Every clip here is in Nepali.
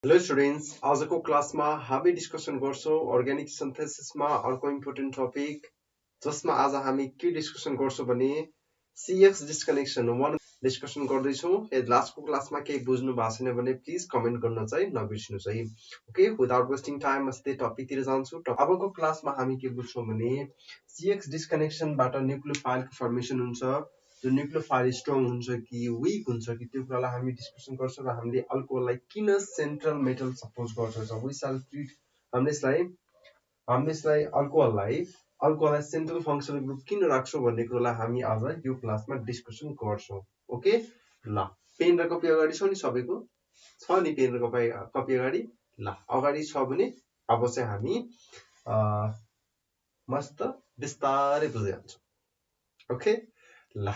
हेलो स्टुडेन्ट्स, आजको क्लासमा हामी डिस्कसन गर्छौं अर्ग्यानिक सिन्थेसिसमा अर्को इम्पोर्टेन्ट टपिक जसमा आज हामी के डिस्कसन गर्छौं भने CX डिस्कनेक्सन 1 डिस्कसन गर्दैछौं। यदि लास्टको क्लासमा केही बुझ्नु भएको छैन भने प्लिज कमेन्ट गर्न चाहिँ नबिर्सनुस् है। ओके, विदाउट वेस्टिङ टाइम म सिधै टपिकतिर जान्छु। अबको क्लासमा हामी के बुझ्छौं भने CX डिस्कनेक्सनबाट न्यूक्लियोफाइलको फर्मेसन हुन्छ। जो न्यूक्लियोफाइल स्ट्रङ हुन्छ कि वीक हुन्छ कि त्यो कुरालाई हामी डिस्कसन गर्छौं र हामीले अल्कोहललाई किन सेन्ट्रल मेटल सपोज गर्छौं। वी शैल ट्रिट हामीले अल्कोहललाई सेन्ट्रल फंक्सनल ग्रुप किन राख्छौं भन्ने कुरालाई हामी आज यो क्लासमा डिस्कसन गर्छौं। ओके, ल पेन र कपी अगाडि छ नि सबैको? छ नि पेन र कपी अगाडि? ल अगाडि छ भने अब चाहिँ हामी मस्त बिस्तारै बुझ्दै जान्छौं। ओके, ल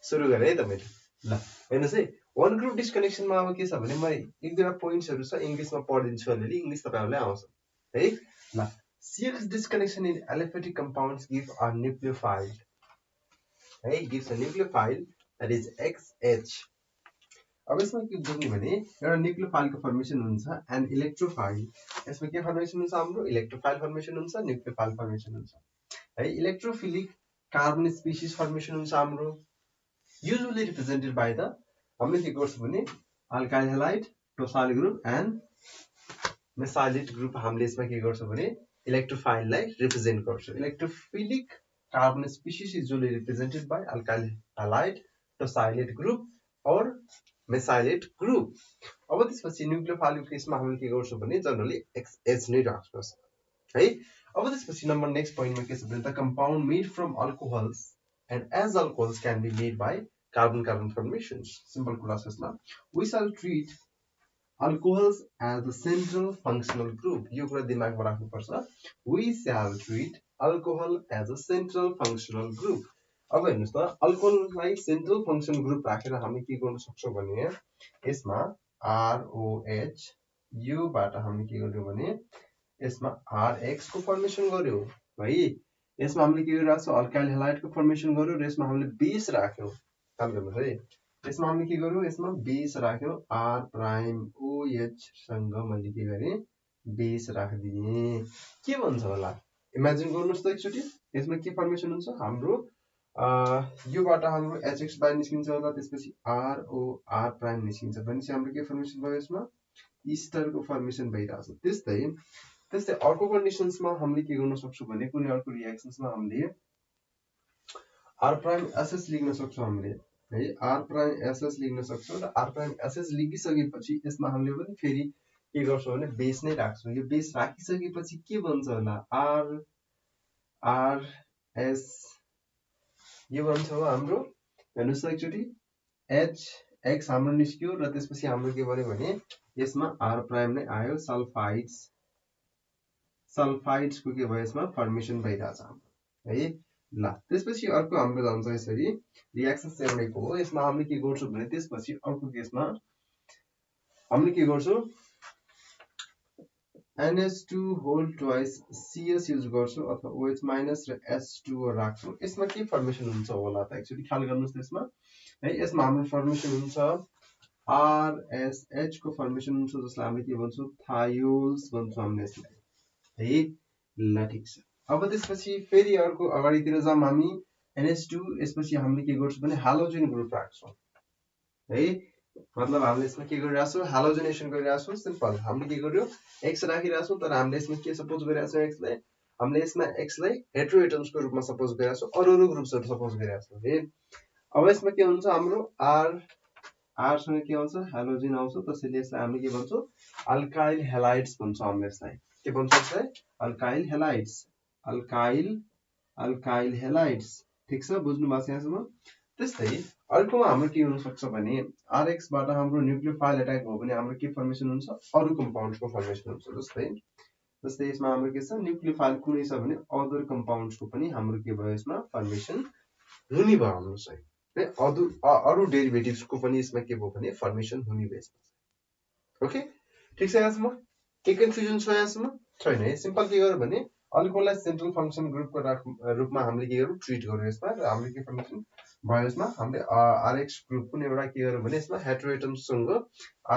सुरु गरे है त मैले। ल हेर्नुस् है, वन ग्रुप डिस्कनेक्सनमा अब के छ भने म एक दुईवटा पोइन्ट्सहरु छ इंग्लिशमा पढिदिन्छु अलिअलि, इंग्लिश तपाईहरुलाई आउँछ है। ल CX disconnection in aliphatic compounds give a nucleophile है, gives a nucleophile that is XH। अब यसमा के बुझ्नु भने एउटा न्यूक्लियोफाइलको फर्मेसन हुन्छ एन्ड इलेक्ट्रोफाइल। यसमा के फर्मेसन हुन्छ? हाम्रो इलेक्ट्रोफाइल फर्मेसन हुन्छ, न्यूक्लियोफाइल फर्मेसन हुन्छ है। इलेक्ट्रोफिलिक कार्बन स्पिसिस फर्मेसन हुन्छ हाम्रो, usually represented by the हामीले के गर्छौं भने alkyl halide tosyl group and mesylate group. हामीले यसमा के गर्छौं भने इलेक्ट्रोफाइललाई रिप्रेजेन्ट गर्छौं। Electrophilic carbon species is usually represented by alkyl halide tosylate group और मेसाइलेट ग्रुप। अब त्यसपछि न्यूक्लियोफाइलको केसमा हामीले के गर्छौं भने जनरली XH नै राख्छौं है। अब त्यसपछि नम्बर नेक्स्ट पोइन्टमा के छ भने the compound made from alcohols and as alcohols can be made by carbon-carbon formations. Simple process now. We shall treat alcohols as a central functional group. यो कुरा दिमागमा राख्नु पर्छ। We shall treat alcohol as a central functional group. अब हेर्नुस् त, अल्कोहललाई सेन्ट्रल फंक्सन ग्रुप राखेर हामी के गर्न सक्छौं भने यसमा ROH यो बाट हामी के गर्यौं भने यसमा RX को फर्मेसन गर्यौं है। यसमा हामीले के गरिरहेको छ? अल्काइल हैलाइडको फर्मेसन गर्यौं र यसमा हामीले बेस राख्यौं। ख्याल गर्नुस् है, यसमा हामीले के गर्यौं? यसमा बेस राख्यौं। R प्राइम OH सँग मैले के गरे? बेस राखिदिए। के भन्छ होला? इमेजिन गर्नुस् त एकचोटी। यसमा के फर्मेसन हुन्छ? हाम्रो योबाट हाम्रो HX बाहिर निस्किन्छ होला, त्यसपछि ROR प्राइम निस्किन्छ भनेपछि हाम्रो के फर्मेसन भयो? यसमा इस्टरको फर्मेसन भइरहेछ। त्यस्तै अर्को कन्डिसन्समा हामीले के गर्न सक्छौं भने कुनै अर्को रिएक्सन्समा हामीले R प्राइम SS लेख्न सक्छौं हामीले है। R प्राइम SS लेख्न सक्छौं र R प्राइम SS लेखिसकेपछि यसमा हामीले पनि फेरि के गर्छौं भने बेस नै राख्छौं। यो बेस राखिसकेपछि के बन्छ होला? RS यो बन्छ हो हाम्रो, हेर्नुस् त एकचोटी HX हाम्रो निस्क्यो र त्यसपछि हाम्रो के भन्यो भने यसमा R प्राइम नै आयो। सल्फाइड्स को के भयो? यसमा फर्मेसन भइरहेछ है। ल त्यसपछि अर्को हाम्रो जान्छ यसरी रिएक्सन एउटैको हो। यसमा हामीले के गर्छौं भने त्यसपछि अर्को केसमा हामीले के गर्छौं? NH2 whole twice CS use गर्छौं अथवा OH माइनस र H2O राख्छौं। यसमा के फर्मेसन हुन्छ होला त? एक्चुअली ख्याल गर्नुस् त्यसमा है। यसमा हाम्रो फर्मेसन हुन्छ RSH को फर्मेसन हुन्छ जसलाई हामीले के भन्छौं? थायोल्स भन्छौं हामीले यसलाई है। ल ठीक छ। अब त्यसपछि फेरि अर्को अगाडितिर जाम हामी NH2 यसपछि हामीले के गर्छौं भने हालोजेन ग्रुप राख्छौं है। मतलब हामीले यसमा के गरिरहेछौं? हालोजेनेसन गरिरहेछौं। सिम्पल हामीले के गर्यौं? X राखिरहेछौं तर हामीले यसमा के सपोज गरिरहेछौं? X लाई हामीले यसमा X लाई हेटेरोएटम्सको रूपमा सपोज गरिरहेछौं, अरु ग्रुप्सहरु सपोज गरिरहेछौं है। अब यसमा के हुन्छ? हाम्रो R सँग के आउँछ? हालोजेन आउँछ। त्यसैले यसलाई हामीले के भन्छौं? अल्काइल हैलाइड्स भन्छौं हामीले यसलाई। के भन्छौं यसलाई? Alkyl halides. ठीक छ, बुझ्नु भएको छ यहाँसम्म? त्यस्तै अर्कोमा हाम्रो के हुन सक्छ भने RX बाट हाम्रो न्यूक्लियोफाइल अट्याक हो भने हाम्रो के फर्मेसन हुन्छ? अरु कम्पाउन्ड्सको फर्मेसन हुन्छ। जस्तै यसमा हाम्रो के छ? न्यूक्लियोफाइल कुनै छ भने अदर कम्पाउन्ड्सको पनि हाम्रो के भयो? यसमा फर्मेसन हुने भयो हाम्रो चाहिँ है। अरु डेरिभेटिभ्सको पनि यसमा के भयो भने फर्मेसन हुने भयो यसमा। ओके, ठीक छ यहाँसम्म? के कन्फ्युजन छ यहाँसम्म? छैन है। सिम्पल के गर्यो भने अल्कोहललाई सेन्ट्रल फङ्सन ग्रुपको रूपमा हामीले के गरौँ ट्रिट गरौँ यसमा र हामीले के फर्मेसन भयो यसमा हामीले आरएक्स ग्रुप पनि एउटा के गरौँ भने यसमा हेटेरोएटमसँग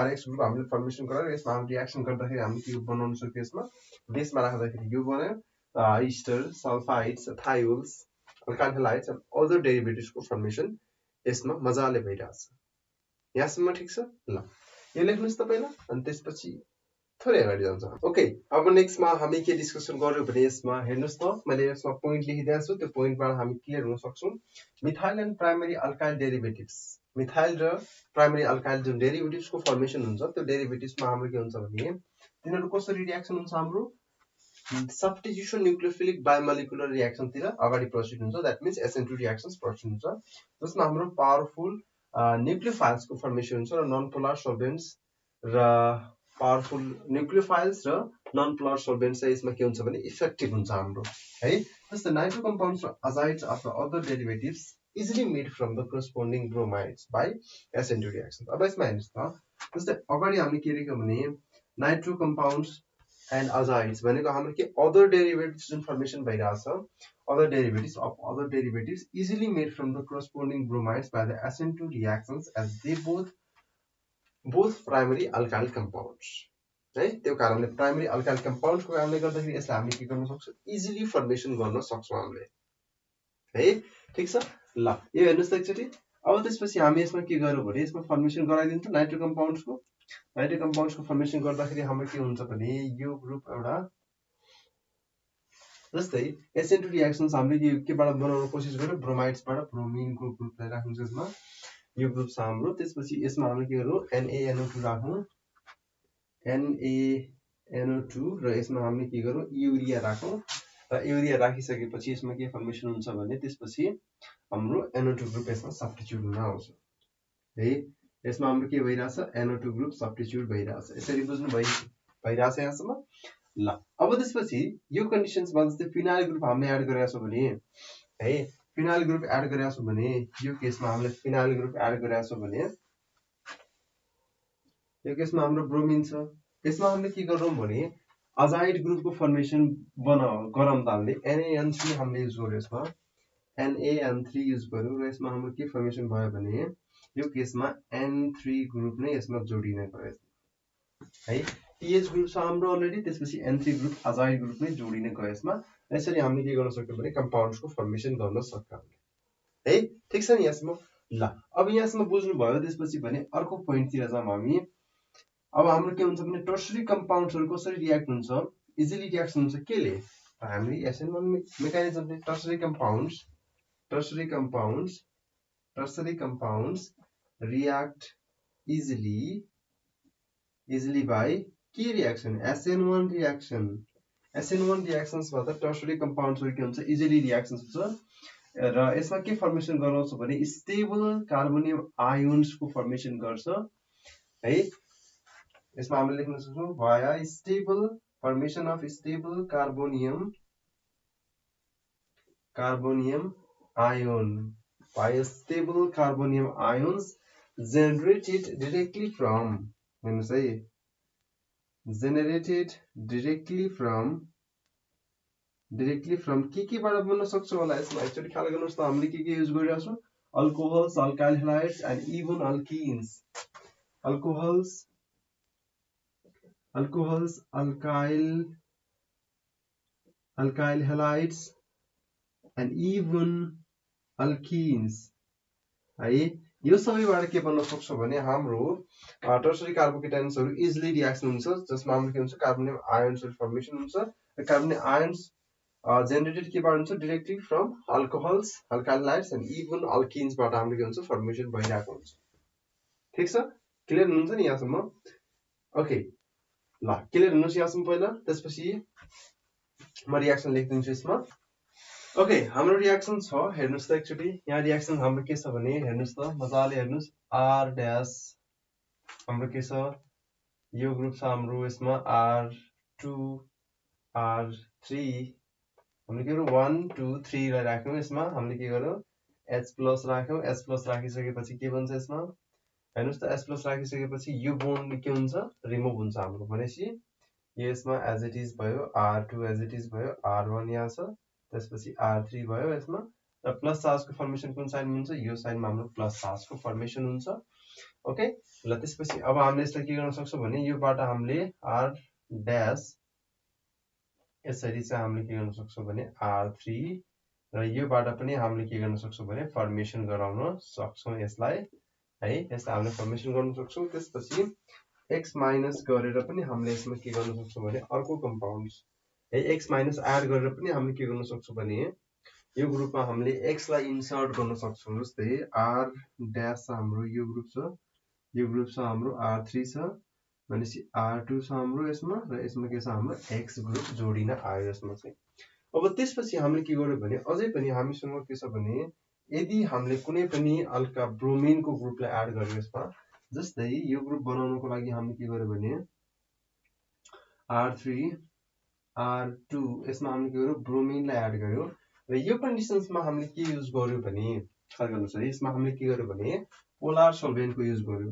आरएक्स ग्रुप हामीले फर्मेसन गराएर यसमा हामीले रियाक्सन गर्दाखेरि हामीले के बनाउन सक्यो यसमा बेसमा राख्दाखेरि यो बन्यो ester sulfides thiols alkyl halides and other डेरिभेटिभ्सको फर्मेसन यसमा मजाले भइरहेछ यहाँसम्म ठिक छ ल यो लेख्नुस् त पहिला अनि त्यसपछि थोरै अगाडि जान्छ ओके अब नेक्स्टमा हामी के डिस्कसन गर्यौं भने यसमा हेर्नुस् त मैले यसमा पोइन्ट लेखिदिएको छु त्यो पोइन्टबाट हामी क्लियर हुन सक्छौं methyl and primary alkyl derivatives methyl र प्राइमरी अल्काइल जुन डेरिभेटिभ्सको फर्मेसन हुन्छ त्यो डेरिभेटिभ्समा हाम्रो के हुन्छ भने तिनीहरु कसरी रियाक्सन हुन्छ हाम्रो सब्स्टिट्युसन न्यूक्लियोफिलिक बायोमोलिकुलर रियाक्सनतिर अगाडि प्रोसिड हुन्छ that means SN2 reactions processed हुन्छ जसमा हाम्रो पावरफुल न्यूक्लियोफाइल्सको फर्मेसन हुन्छ र नन पोलर सोल्भेन्ट्स र पावरफुल न्यूक्लियोफाइल्स र नन पोलर सोल्भेन्ट्स चाहिँ यसमा के हुन्छ भने इफेक्टिभ हुन्छ हाम्रो है जस्तै नाइट्रो कम्पाउन्ड्स र azides of the other derivatives easily made from the corresponding bromides by SN2 reaction अब यसमा हेर्नुस् त जस्तै अगाडि हामीले के लेख्यौं भने नाइट्रो कम्पाउन्ड्स एन्ड अजाइड्स भनेको हाम्रो के अदर डेरिभेटिभ्स जुन फर्मेसन भइरहेछ other derivatives easily made from the corresponding bromides by the SN2 reactions as they both primary alkyl compounds है त्यो कारणले प्राइमरी अल्काइल कम्पाउन्ड्सको कारणले गर्दाखेरि यसलाई हामीले के गर्न सक्छौं इजिली फर्मेसन गर्न सक्छौं हामीले है ठीक छ ल यो हेर्नुस् त एकचोटी अब त्यसपछि हामी यसमा के गर्यौं भने यसमा फर्मेसन गराइदिन्छ नाइट्रो कम्पाउन्ड्सको फर्मेसन गर्दाखेरि हाम्रो के हुन्छ भने यो ग्रुप एउटा जस्तै SN2 रियाक्सन्स हामीले केबाट बनाउन कोसिस गर्यौं ब्रोमाइड्सबाट ब्रोमिनको ग्रुपलाई राख्नु छ यसमा यो ग्रुप छ हाम्रो त्यसपछि यसमा हामीले के गरौँ NaNO2 राखौं NaNO2 र यसमा हामीले के गरौँ युरिया राखौं र युरिया राखिसकेपछि यसमा के फर्मेसन हुन्छ भने त्यसपछि हाम्रो NO2 ग्रुप यसमा सब्स्टिट्युट हुन आउँछ है यसमा हाम्रो के भइराछ NO2 ग्रुप सब्स्टिट्युट भइराछ यसरी बुझ्नु भइराछ यहाँसम्म ल अब त्यसपछि यो कन्डिसन्समा जस्तै फिनाइल ग्रुप हामीले एड गरेका छौं भने है फिनाइल ग्रुप एड गरेका छौं भने यो केसमा हामीले फिनाइल ग्रुप एड गरेका छौं भने यो केसमा हाम्रो ब्रोमिन छ यसमा हामीले के गरौँ भने अजाइड ग्रुपको फर्मेसन गरौँ त हामीले NaN3 हामीले युज गर्यौं यसमा NaN3 युज गर्यौं र यसमा हाम्रो के फर्मेसन भयो भने यो केसमा N3 ग्रुप नै यसमा जोडिन गयो है TH ग्रुप छ हाम्रो अलरेडी त्यसपछि N3 ग्रुप अजाइड ग्रुप नै जोडिन गयो यसमा यसरी हामीले के गर्न सक्यौं भने कम्पाउन्ड्सको फर्मेसन गर्न सक्यौं है ठीक छ नि यसमा ल अब यहाँसम्म बुझ्नु भयो त्यसपछि भने अर्को पोइन्ट तिर जाम हामी अब हाम्रो के हुन्छ भने टर्सरी कम्पाउन्ड्सहरु कसरी रियाक्ट हुन्छ इजिली रियाक्सन हुन्छ केले हामी SN1 मेकानिजमले tertiary compounds react easily by के रियाक्सन SN1 रियाक्सन्स बाट टर्सरी कम्पाउन्ड्सहरु के हुन्छ इजिली रियाक्सन्स हुन्छ र यसमा के फर्मेसन गराउँछ भने स्टेबल कार्बोनियम आयोन्सको फर्मेसन गर्छ है यसमा हामीले लेख्न सक्छौं via stable formation of stable carbonium ion via stable carbonium ions generated directly from के बाट बन्न सक्छ होला यसमा एक्चुअली ख्याल गर्नुस् त हामीले के युज गरिरहेका छौं alcohols alkyl halides and even alkenes alcohols alkyl halides and even alkenes है यो सबैबाट के बन्न सक्छ भने हाम्रो टर्सरी कार्बोकेटाइन्सहरु इजिली रियाक्सन हुन्छ जसमा हाम्रो के हुन्छ कार्बोनियम आयोन्सहरु फर्मेसन हुन्छ र कार्बोनियम आयोन्स जेनेरेटेड केबाट हुन्छ directly from alcohols alkyl halides and even alkenes बाट हाम्रो के हुन्छ फर्मेसन भइरहेको हुन्छ ठीक छ क्लियर हुनुहुन्छ नि यहाँसम्म ओके ल क्लियर हुनुस् यहाँसम्म पहिला त्यसपछि म रियाक्सन लेख्दिन्छु यसमा ओके हाम्रो रियाक्सन छ हेर्नुस् त एक्चुअली यहाँ रियाक्सन हाम्रो के छ भने हेर्नुस् त मजाले हेर्नुस् R डैश हाम्रो के छ यो ग्रुप छ हाम्रो यसमा R2 R3 हामीले के गर्यौं 1 2 3 लाई राख्यौं यसमा हामीले के गर्यौं H+ राख्यौं H+ राखिसकेपछि के बन्छ यसमा हेर्नुस् त H+ राखिसकेपछि यो बोन्ड के हुन्छ रिमुभ हुन्छ हाम्रो भनेपछि यसमा एज इट इज भयो, R2 एज इट इज भयो, R1 यहाँ छ, त्यसपछि R3 भयो यसमा, र प्लस चार्जको फर्मेसन कुन साइडमा हुन्छ, यो साइडमा हाम्रो प्लस चार्जको फर्मेसन हुन्छ। ओके ल, त्यसपछि अब हामीले यसलाई के गर्न सक्छौँ भने योबाट हामीले R ड्यास यसरी चाहिँ हामीले के गर्न सक्छौँ भने R3 र योबाट पनि हामीले के गर्न सक्छौँ भने फर्मेसन गराउन सक्छौँ यसलाई है, यसलाई हामीले फर्मेसन गर्न सक्छौँ। त्यसपछि x माइनस गरेर पनि हामीले यसमा के गर्न सक्छौँ भने अर्को कम्पाउन्ड है, x माइनस एड गरेर पनि हामीले के गर्न सक्छौँ भने यो ग्रुपमा हामीले x लाई इन्सर्ट गर्न सक्छौँ। जस्तै R ड्यास हाम्रो यो ग्रुप छ, यो ग्रुप छ हाम्रो R3 छ, भनेपछि R2 छ हाम्रो यसमा, र यसमा के छ हाम्रो x ग्रुप जोडिन आयो यसमा चाहिँ। अब त्यसपछि हामीले के गर्यो भने अझै पनि हामीसँग के छ भने यदि हामीले कुनै पनि हल्का ब्रोमिनको ग्रुपलाई एड गर्यो यसमा, जस्तै यो ग्रुप बनाउनको लागि हामीले के गर्यो भने R3 R2 यसमा हामीले के गर्यो ब्रोमिनलाई एड गर्यो, र यो कन्डिसन्समा हामीले के युज गर्यो भने ख्याल गर्नुहोस् है, यसमा हामीले के गर्यो भने पोलर सल्भेन्टको युज गर्यो।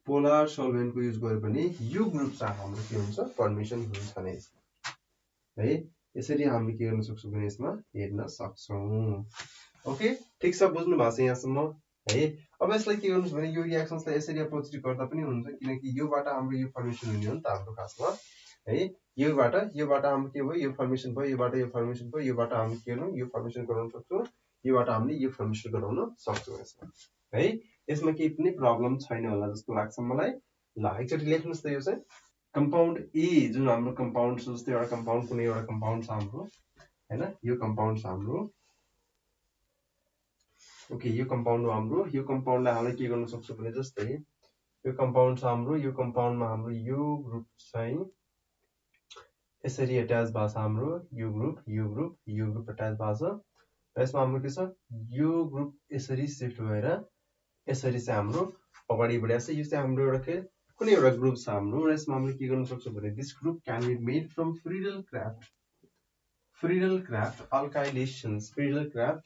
पोलर सल्भेन्टको युज गर्यो भने यो ग्रुप चाहिँ हाम्रो के हुन्छ फर्मेसन हुन्छ नै है। यसरी हामीले के गर्न सक्छौँ भने यसमा हेर्न सक्छौँ। ओके ठीक छ, बुझ्नु भएको छ यहाँसम्म है। अब यसलाई के गर्नुस् भने यो रिएक्सन्सलाई यसरी अप्रोच गर्दा पनि हुन्छ, किनकि योबाट हाम्रो यो फर्मेसन हुने हो नि त हाम्रो खासमा है। योबाट हाम्रो के भयो, यो फर्मेसन भयो, योबाट यो फर्मेसन भयो, योबाट हामीले के गर्नु यो फर्मेसन गराउन सक्छौँ, योबाट हामीले यो फर्मेसन गराउन सक्छौँ यसमा है। यसमा केही पनि प्रब्लम छैन होला जस्तो लाग्छ मलाई। ल एकचोटि लेख्नुस् त यो चाहिँ कम्पाउन्ड ए जुन हाम्रो कम्पाउन्ड छ, जस्तै एउटा कम्पाउन्ड कुनै एउटा कम्पाउन्ड छ हाम्रो हैन, यो कम्पाउन्ड छ हाम्रो। ओके यो कम्पाउन्ड हो हाम्रो, यो कम्पाउन्डलाई हामीले के गर्न सक्छौँ भने जस्तै यो कम्पाउन्ड छ हाम्रो, यो कम्पाउन्डमा हाम्रो यो ग्रुप चाहिँ यसरी अट्याच भएको छ हाम्रो, यो ग्रुप अट्याच भएको छ, र यसमा हाम्रो के छ यो ग्रुप यसरी शिफ्ट भएर यसरी चाहिँ हाम्रो अगाडि बढेको छ। यो चाहिँ हाम्रो एउटा कुनै एउटा ग्रुप छ हाम्रो, र यसमा हामीले के गर्न सक्छौँ भने this group can be made from Friedel Crafts alkylations, Friedel Crafts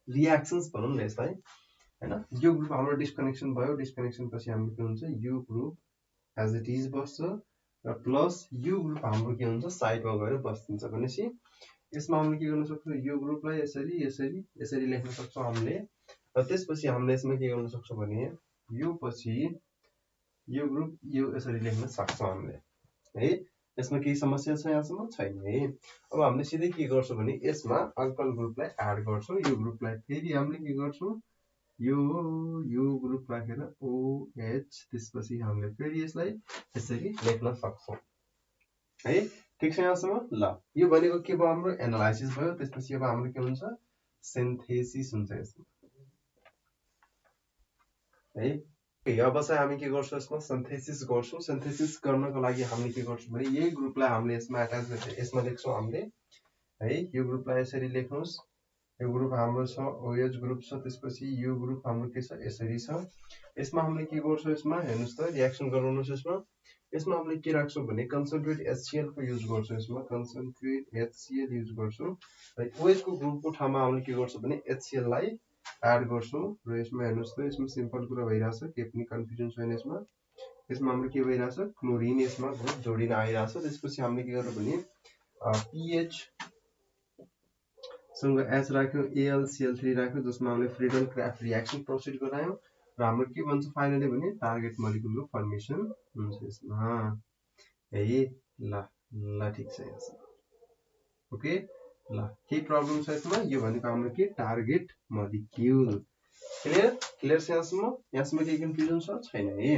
reactions भनौँ न यसलाई हैन। यो ग्रुप हाम्रो डिस्कनेक्सन भयो, डिस्कनेक्सन पछि हाम्रो के हुन्छ यो ग्रुप एज इट इज बस्छ, र प्लस यो ग्रुप हाम्रो के हुन्छ साइडमा गएर बस्दिन्छ। भनेपछि यसमा हामीले के गर्न सक्छौँ यो ग्रुपलाई यसरी यसरी यसरी लेख्न सक्छौँ हामीले, र त्यसपछि हामीले यसमा के गर्न सक्छौँ भने यो पछि यो ग्रुप यो यसरी लेख्न सक्छौँ हामीले है। यसमा केही समस्या छ यहाँसम्म छैन है। अब हामीले सिधै के गर्छौँ भने यसमा अल्कोहल ग्रुपलाई एड गर्छौँ, यो ग्रुपलाई फेरि हामीले के गर्छौँ यो ग्रुप राखेर OH, त्यसपछि हामीले फेरि यसलाई यसरी लेख्न सक्छौँ है। ठीक छ यहाँसम्म। ल यो भनेको के भयो हाम्रो एनालाइसिस भयो। त्यसपछि अब हाम्रो के हुन्छ सिन्थेसिस हुन्छ यसमा है। अब चाहिँ हामी के गर्छौँ यसमा सिन्थेसिस गर्छौँ। सिन्थेसिस गर्नको लागि हामीले के गर्छौँ भने यही ग्रुपलाई हामीले यसमा एट्याच गरेर यसमा लेख्छौँ हामीले है। यो ग्रुपलाई यसरी लेख्नुहोस्, यो ग्रुप हाम्रो छ OH ग्रुप छ, त्यसपछि यो ग्रुप हाम्रो के छ यसरी छ। यसमा हामीले के गर्छौँ यसमा हेर्नुहोस् त रिएक्सन गराउनुहोस्। यसमा हामीले के राख्छौँ भने कन्सन्ट्रेट HCl को युज गर्छौँ, यसमा कन्सन्ट्रेट HCl युज गर्छौँ, र OH को ग्रुपको ठाउँमा हामीले के गर्छौँ भने HCl लाई एड गर्छौँ, र यसमा हेर्नुहोस् त यसमा सिम्पल कुरा भइरहेछ, केही पनि कन्फ्युजन छैन यसमा। यसमा हाम्रो के भइरहेछ क्लोरिन यसमा ग्रुप जोडिन आइरहेछ। त्यसपछि हामीले के गर्यो भने PH सँग H राख्यो, AlCl3 राख्यो, जसमा हामीले फ्रिडल क्राफ्ट रिएक्सन प्रोसिड गरायौँ, र हाम्रो के भन्छ फाइनली भने टार्गेट मोलिकुलको फर्मेसन हुन्छ यसमा है। ल ठीक छ यसमा ओके। ल केही प्रब्लम छ यसमा, यो भनेको हाम्रो के टार्गेट मोलिक्युल। क्लियर छ यहाँसम्म केही कन्फ्युजन छ छैन है।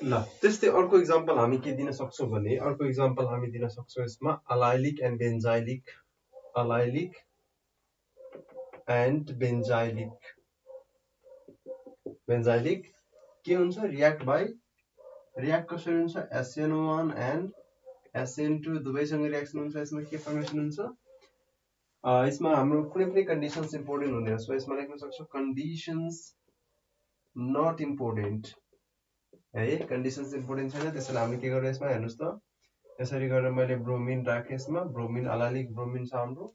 ल त्यस्तै अर्को इक्जाम्पल हामी के दिन सक्छौँ भने अर्को इक्जाम्पल हामी दिन सक्छौँ यसमा अलाइलिक एन्ड बेन्जाइलिक के हुन्छ रियाक्ट कसरी हुन्छ SN1 एन्ड SN2 दुवैसँग रिएक्सन हुन्छ। यसमा के फर्मेसन हुन्छ, यसमा हाम्रो कुनै पनि कन्डिसन्स इम्पोर्टेन्ट हुँदैन। सो यसमा लेख्न सक्छौँ कन्डिसन्स नट इम्पोर्टेन्ट है। कन्डिसन्स इम्पोर्टेन्ट छैन, त्यसैले हामीले के गरेर यसमा हेर्नुहोस् त यसरी गरेर मैले ब्रोमिन राखेँ, यसमा ब्रोमिन अलाइलिक ब्रोमिन छ हाम्रो,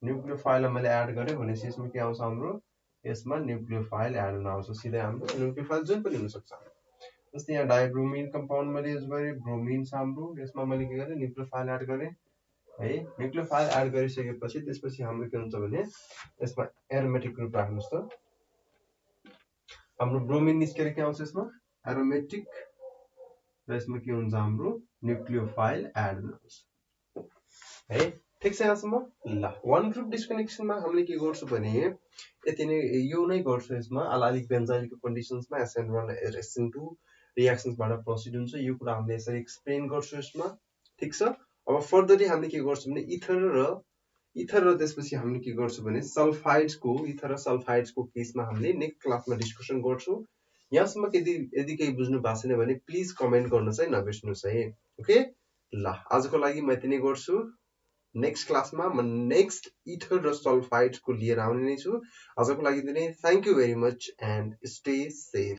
न्युक्लियोफाइललाई मैले एड गरेँ भनेपछि यसमा के आउँछ हाम्रो, यसमा न्युक्लियोफाइल एड हुन आउँछ, सिधै हाम्रो न्युक्लियोफाइल जुन पनि हुनसक्छ। जस्तै यहाँ डाइब्रोमिन कम्पाउन्ड मैले युज गरेँ, ब्रोमिन छ हाम्रो, यसमा मैले के गरेँ न्युक्लियोफाइल एड गरेँ है। न्युक्लियोफाइल एड गरिसकेपछि त्यसपछि हाम्रो के हुन्छ भने यसमा एरोमेटिक ग्रुप राख्नुहोस् त। हाम्रो ब्रोमिन निस्केर के आउँछ यसमा एरोमेटिक, र यसमा के हुन्छ हाम्रो न्युक्लियोफाइल एड हुन्छ है। ठिक छ यहाँसम्म? ल वान ग्रुप डिस्कनेक्सनमा हामीले के गर्छौँ भने यति नै, यो नै गर्छौँ यसमा अलाइलिक बेन्जाइलको कन्डिसन्समा SN1 र SN2 रियाक्सन्सबाट प्रोसिड हुन्छ। यो कुरा हामीले यसरी एक्सप्लेन गर्छौँ यसमा। ठिक छ? अब फर्दरली हामीले के गर्छौँ भने इथर र त्यसपछि हामीले के गर्छौँ भने सल्फाइड्सको, इथर र सल्फाइड्सको केसमा हामीले नेक्स्ट क्लासमा डिस्कसन गर्छौँ। यहाँसम्म यदि केही बुझ्नु भएको छैन भने प्लिज कमेन्ट गर्न चाहिँ नबिर्सनुहोस् है। ओके, ल आजको लागि म यति नै गर्छु। नेक्स्ट क्लासमा म नेक्स्ट इथर र सल्फाइड्सको लिएर आउने नै छु। आजको लागि यति नै। Thank you very much and stay safe.